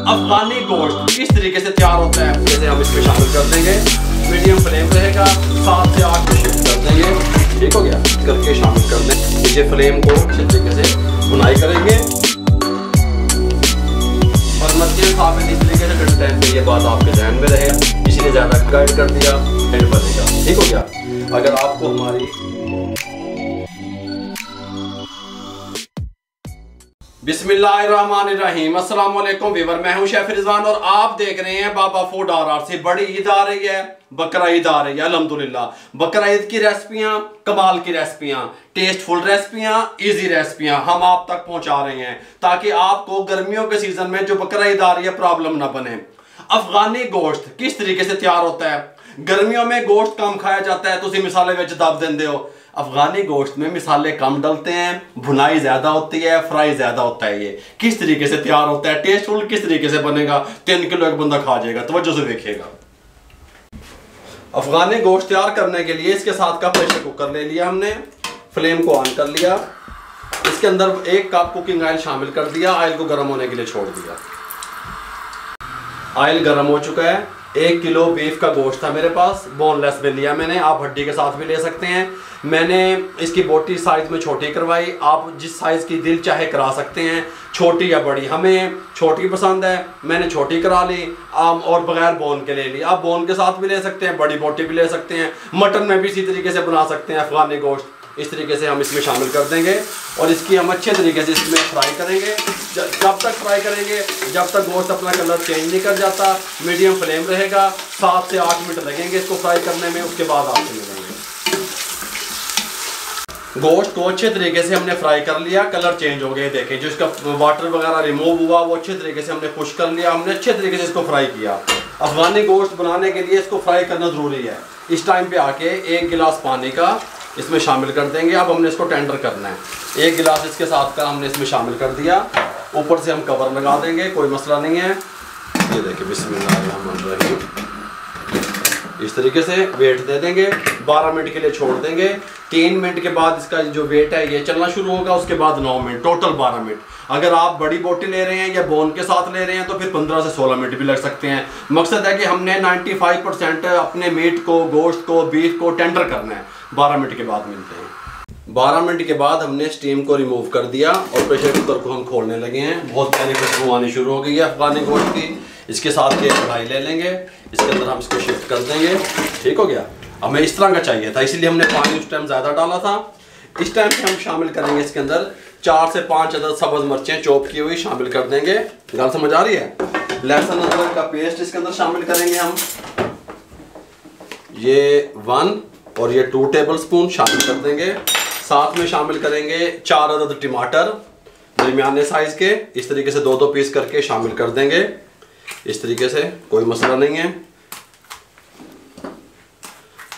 अफगानी गोश्त किस तरीके से तैयार होता है जैसे हम इसमें शामिल कर देंगे। मीडियम फ्लेम रहेगा, 7 से 8 पे शिफ्ट कर देंगे। ठीक हो गया, करके शामिल कर दें। नीचे फ्लेम को अच्छे तरीके से बुनाई करेंगे और मध्य साफ इस तरीके से टाइम पे ये बात आपके ध्यान में रहे, इसलिए ज़्यादा गाइड कर दिया एंड बनेगा। ठीक हो गया। अगर आपको हमारी बिस्मिल्लाहिर्रहमानिर्रहीम, अस्सलाम वालेकुम व्यूअर, मैं हूं शेफ रिजवान और आप देख रहे हैं बाबा फूड RR से। बड़ी ईद आ रही है, बकरा ईद आ रही है अल्हम्दुलिल्लाह। बकरा ईद की रेसिपियां, कमाल की रेसिपियां, टेस्टफुल रेसिपियां, इजी रेसिपियां हम आप तक पहुंचा रहे हैं ताकि आपको गर्मियों के सीजन में जो बकरा ईद आ रही है प्रॉब्लम ना बने। अफगानी गोश्त किस तरीके से तैयार होता है। गर्मियों में गोश्त कम खाया जाता है, तुम मिसाले में दब देंगे हो। अफगानी गोश्त में मिसाले कम डलते हैं, भुनाई ज्यादा होती है, फ्राई ज्यादा होता है। ये किस तरीके से तैयार होता है, टेस्टफुल किस तरीके से बनेगा, 3 किलो एक बंदा खा जाएगा। तवज्जो से देखिएगा। अफगानी गोश्त तैयार करने के लिए इसके साथ का प्रेशर कुकर ले लिया हमने, फ्लेम को ऑन कर लिया, इसके अंदर 1 कप कुकिंग ऑयल शामिल कर दिया, ऑयल को गर्म होने के लिए छोड़ दिया। ऑयल गर्म हो चुका है। 1 किलो बीफ का गोश्त था मेरे पास, बोनलेस में लिया मैंने, आप हड्डी के साथ भी ले सकते हैं। मैंने इसकी बोटी साइज में छोटी करवाई, आप जिस साइज की दिल चाहे करा सकते हैं, छोटी या बड़ी। हमें छोटी पसंद है, मैंने छोटी करा ली और बगैर बोन के ले ली। आप बोन के साथ भी ले सकते हैं, बड़ी बोटी भी ले सकते हैं। मटन में भी इसी तरीके से बना सकते हैं। अफगानी गोश्त इस तरीके से हम इसमें शामिल कर देंगे और इसकी हम अच्छे तरीके से इसमें फ्राई करेंगे। जब तक फ्राई करेंगे जब तक गोश्त अपना कलर चेंज नहीं कर जाता। मीडियम फ्लेम रहेगा, 7 से 8 मिनट लगेंगे इसको फ्राई करने में, उसके बाद आपसे मिलेंगे। गोश्त को अच्छे तरीके से हमने फ्राई कर लिया, कलर चेंज हो गए, देखें जो इसका वाटर वगैरह रिमूव हुआ वो अच्छे तरीके से हमने खुश कर लिया। हमने अच्छे तरीके से इसको फ्राई किया। अफगानी गोश्त बनाने के लिए इसको फ्राई करना ज़रूरी है। इस टाइम पे आके 1 गिलास पानी का इसमें शामिल कर देंगे। अब हमने इसको टेंडर करना है। 1 गिलास इसके साथ का हमने इसमें शामिल कर दिया। ऊपर से हम कवर लगा देंगे, कोई मसला नहीं है। ये देखिए बिस्मिल्लाहिर्रहमानिर्रहीम, इस तरीके से वेट दे देंगे। 12 मिनट के लिए छोड़ देंगे। 3 मिनट के बाद इसका जो वेट है ये चलना शुरू होगा, उसके बाद 9 मिनट, टोटल 12 मिनट। अगर आप बड़ी बोटी ले रहे हैं या बोन के साथ ले रहे हैं तो फिर 15 से 16 मिनट भी लग सकते हैं। मकसद है कि हमने 95% अपने मीट को, गोश्त को, बीफ को टेंडर करना है। 12 मिनट के बाद मिलते हैं। 12 मिनट के बाद हमने स्टीम को रिमूव कर दिया और प्रेशर कुकर को हम खोलने लगे हैं। बहुत प्यारी खुशबू आनी शुरू हो गई है अफगानी गोश्त की। इसके साथ ये कढ़ाई ले लेंगे, इसके अंदर हम इसको शिफ्ट कर देंगे। ठीक हो गया। हमें इस तरह का चाहिए था, इसलिए हमने पानी उस टाइम ज़्यादा डाला था। इस टाइम पे हम शामिल करेंगे इसके अंदर 4 से 5 अदद सब्ज़ मिर्चें चॉप की हुई शामिल कर देंगे। गल समझ आ रही है। लहसुन अदरक का पेस्ट इसके अंदर शामिल करेंगे हम, ये 1 और ये 2 टेबलस्पून शामिल कर देंगे। साथ में शामिल करेंगे 4 अदद टमाटर दरमियाने साइज के, इस तरीके से 2-2 पीस करके शामिल कर देंगे। इस तरीके से कोई मसला नहीं है।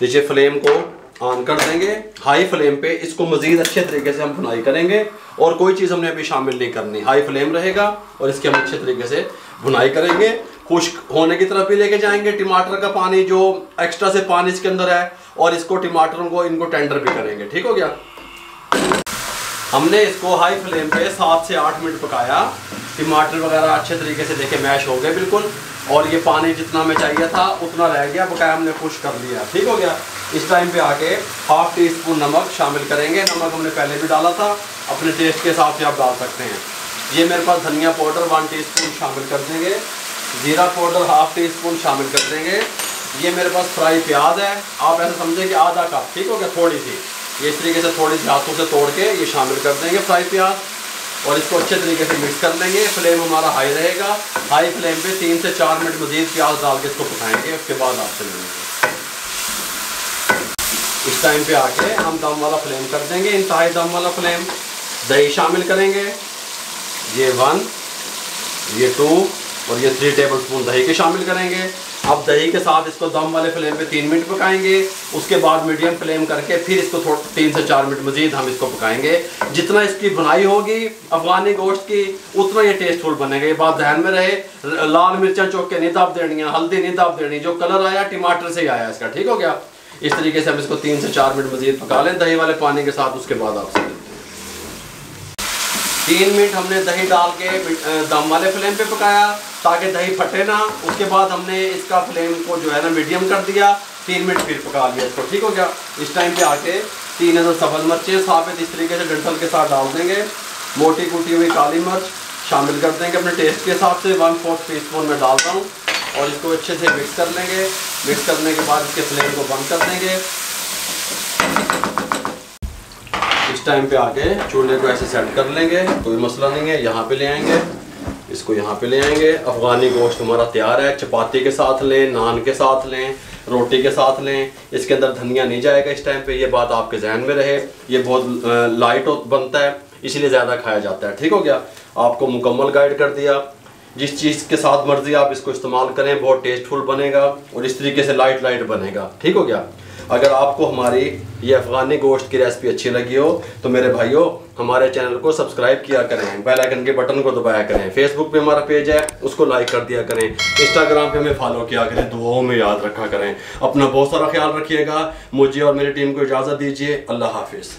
नीचे फ्लेम को ऑन कर देंगे, हाई फ्लेम पे इसको मजीद अच्छे तरीके से हम भुनाई करेंगे और कोई चीज़ हमने अभी शामिल नहीं करनी। हाई फ्लेम रहेगा और इसके हम अच्छे तरीके से भुनाई करेंगे। खुश्क होने की तरफ भी लेके जाएंगे। टमाटर का पानी जो एक्स्ट्रा से पानी इसके अंदर है और इसको टमाटरों को इनको टेंडर भी करेंगे। ठीक हो गया। हमने इसको हाई फ्लेम पे 7 से 8 मिनट पकाया। टमाटर वगैरह अच्छे तरीके से देखे मैश हो गए बिल्कुल, और ये पानी जितना हमें चाहिए था उतना रह गया, बकाया हमने खुश कर लिया। ठीक हो गया। इस टाइम पे आके 1/2 टीस्पून नमक शामिल करेंगे। नमक हमने पहले भी डाला था, अपने टेस्ट के हिसाब से आप डाल सकते हैं। ये मेरे पास धनिया पाउडर 1 टीस्पून शामिल कर देंगे। जीरा पाउडर 1/2 टीस्पून शामिल कर देंगे। ये मेरे पास फ्राई प्याज है, आप ऐसा समझें कि आधा कप। ठीक हो गया। थोड़ी सी ये इस तरीके से थोड़ी सी हाथों से तोड़ के ये शामिल कर देंगे फ्राई प्याज और इसको अच्छे तरीके से मिक्स कर लेंगे। फ्लेम हमारा हाई रहेगा। हाई फ्लेम पे 3 से 4 मिनट मजीद प्याज डाल के इसको पकाएंगे, उसके बाद आपसे मिलेंगे। इस टाइम पे आके हम दम वाला फ्लेम कर देंगे, इंतहाई दम वाला फ्लेम। दही शामिल करेंगे, ये 1, ये 2 और ये 3 टेबलस्पून दही के शामिल करेंगे। अब दही के साथ इसको दम वाले फ्लेम पे 3 मिनट पकाएंगे, उसके बाद मीडियम फ्लेम करके फिर इसको 3 से 4 मिनट मजीद हम इसको पकाएंगे। जितना इसकी बुनाई होगी अफगानी गोश्त की उतना ये टेस्टफुल बनेगा। ये बात ध्यान में रहे। लाल मिर्चा चौक के नहीं दाब देनी है, हल्दी नहीं दाब देनी, जो कलर आया टमाटर से ही आया इसका। ठीक हो गया। इस तरीके से हम इसको 3 से 4 मिनट मजीद पका लें दही वाले पानी के साथ, उसके बाद आपसे 3 मिनट हमने दही डाल के दम वाले फ्लेम पे पकाया ताकि दही फटे ना। उसके बाद हमने इसका फ्लेम को जो है ना मीडियम कर दिया, 3 मिनट फिर पका लिया इसको। ठीक हो गया। इस टाइम पे आके 3 अदद सब्ज़ मिर्चें साबित इस तरीके से डंठल के साथ डाल देंगे। मोटी कुटी हुई काली मिर्च शामिल कर देंगे अपने टेस्ट के हिसाब से, 1/4 टीस्पून में डाल रहा हूँ। और इसको अच्छे से मिक्स कर लेंगे। मिक्स करने के बाद इसके फ्लेम को बंद कर देंगे। इस टाइम पे आके चूल्हे को ऐसे सेट कर लेंगे, कोई मसला नहीं है। यहाँ पे ले आएंगे, इसको यहाँ पे ले आएंगे। अफ़गानी गोश्त हमारा तैयार है। चपाती के साथ लें, नान के साथ लें, रोटी के साथ लें। इसके अंदर धनिया नहीं जाएगा इस टाइम पे, ये बात आपके जहन में रहे। ये बहुत लाइट बनता है, इसलिए ज़्यादा खाया जाता है। ठीक हो गया। आपको मुकम्मल गाइड कर दिया। जिस चीज़ के साथ मर्जी आप इसको इस्तेमाल करें, बहुत टेस्टफुल बनेगा और इस तरीके से लाइट लाइट बनेगा। ठीक हो गया। अगर आपको हमारी ये अफ़गानी गोश्त की रेसिपी अच्छी लगी हो तो मेरे भाइयों हमारे चैनल को सब्सक्राइब किया करें, बेल आइकन के बटन को दबाया करें। फेसबुक पे हमारा पेज है, उसको लाइक कर दिया करें। इंस्टाग्राम पे हमें फॉलो किया करें। दुआओं में याद रखा करें। अपना बहुत सारा ख्याल रखिएगा। मुझे और मेरी टीम को इजाज़त दीजिए। अल्लाह हाफिज़।